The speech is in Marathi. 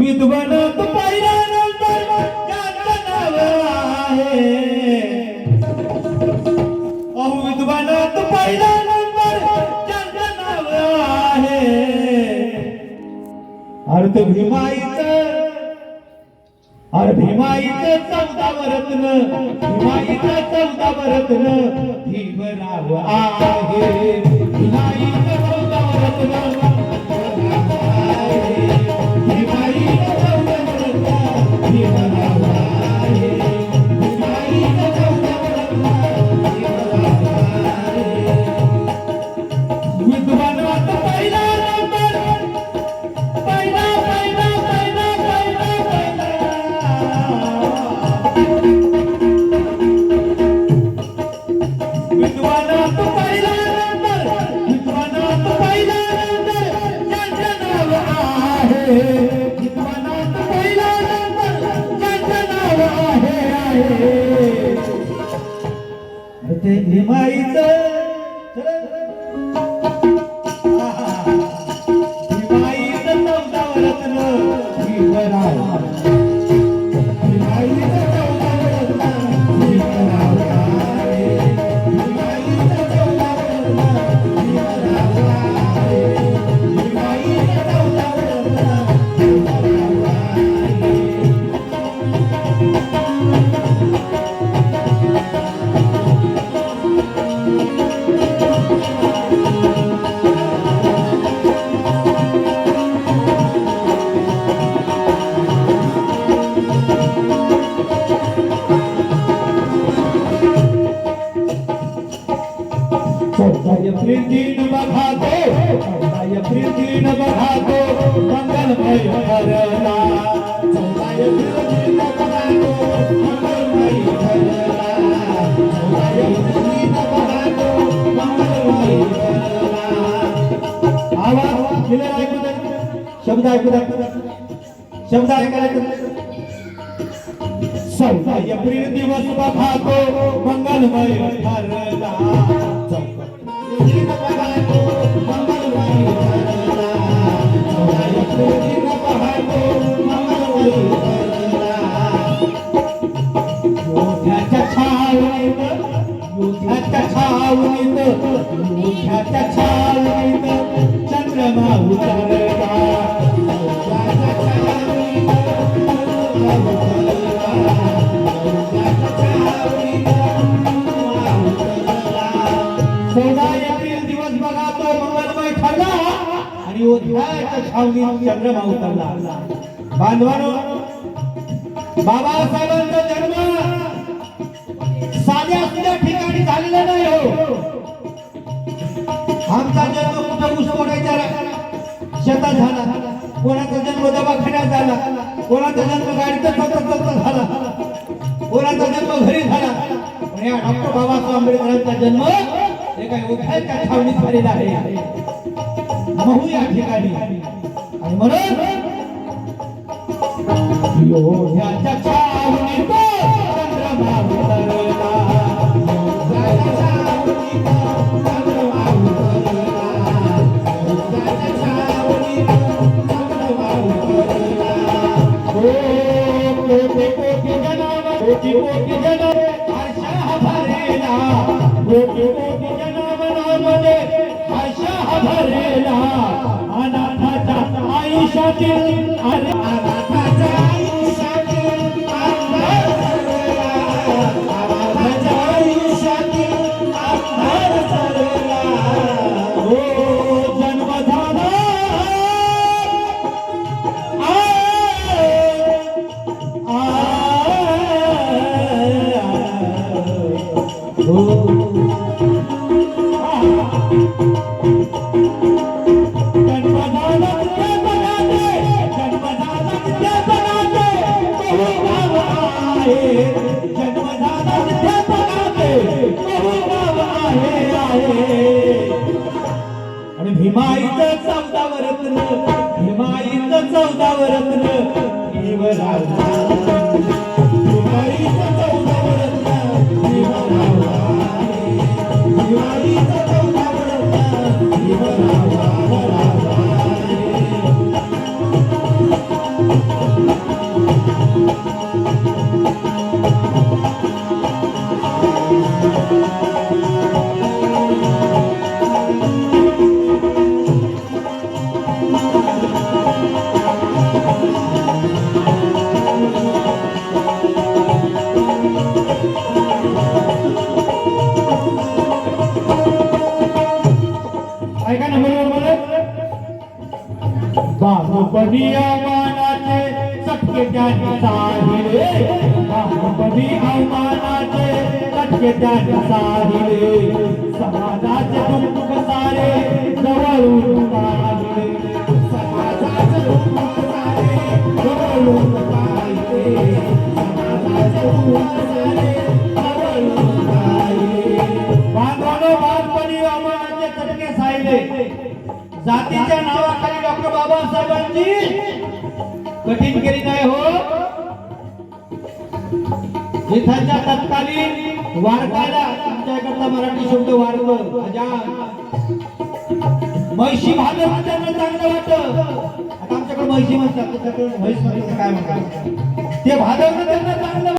विद्वानात पाहिल्यानंतर ज्याचं नाव आहे, अहो विद्वानात पाहिल्यानंतर ज्याचं नाव आहे, अर्थ भीमाईचं, अरे भीमाईचं 14 रत्न, भीमाईचं 14 रत्न भीमराव आहे, भीमाईचं 14 रत्न भीमाईचं भीमाईचं 14 रत्न भीमराव, भीमाईचं 14 रत्न भीमराव आहे, भीमाईचं 14 रत्न भीमराव आहे, भीमाईचं 14 रत्न भीमराव आहे. एप्रिल दिन बघातो, 14 एप्रिल दिन बघातो मंगलमय ठरला, 14 एप्रिल दिन बघातो मंगलमय ठरला, 14 एप्रिल दिन बघातो मंगलमय ठरला. आवाज दिला ऐकू, शब्द ऐकू, शब्द ऐकायला. 14 एप्रिल दिवस बघातो मंगलमय ठरला, मोठ्याच्या छावणीत चंद्रमा उतरला, चंद्रमा उतरला. बांधवानो, बाबासाहेबांचा जन्म साध्या सुद्धा ठिकाणी झालेला नाही हो. आमचा जन्म कुठं ऊस तोडायच्या शेतात झाला, कोणाचा जन्म दवाखान्यात झाला, कोणाचा जन्म गाडीत चालता झाला, कोणाचा जन्म घरी झाला. पण या डॉक्टर बाबासाहेब आंबेडकरांचा जन्म एका योद्ध्याच्या छावणीत झालेला आहे, महू या ठिकाणी. आणि म्हणून योद्ध्याच्या छावणीत चंद्रमा उतरला, योद्ध्याच्या छावणीत चंद्रमा उतरला, योद्ध्याच्या छावणीत चंद्रमा उतरला. कोटी जनावर हर्षा भरेला, कोटी जनावरांमध्ये हर्षा भरेला. अनाथाच्या आयुष्यातील अनाथाच्या आयुष्यातील अंधार सरला, अनाथाच्या आयुष्यातील अंधार सरला. हो जन्म झाला आणि भीमाईचं 14 रत्न, भीमाईचं 14 रत्न भीमराव, भीमाईचं 14 रत्न भीमराव आहे. बाहुबली अवमानाचे चटके त्याने साहिले बाहुबली अवमानाचे चटके त्याने साहिले समाजाचे दुःख सारे जवळून पाहिले समाजाचे दुःख सारे जवळून पाहिले समाजाचे दुःख सारे जवळून पाहिले बांधवानो बाहुबली अवमानाचे चटके साहिले जातीच्या नावाखाली डॉक्टर बाबासाहेबांची कठीण केली नाही हो. इथाच्या तत्कालीन वारकाला आमच्याकडचा मराठी शब्द वारक म्हैशी भागवत त्यांना चांगलं वाटतं. आता आमच्याकडे म्हैशी म्हणतात, तुमच्याकडे म्हैस म्हणतात काय म्हणतात ते भागवत त्यांना चांगलं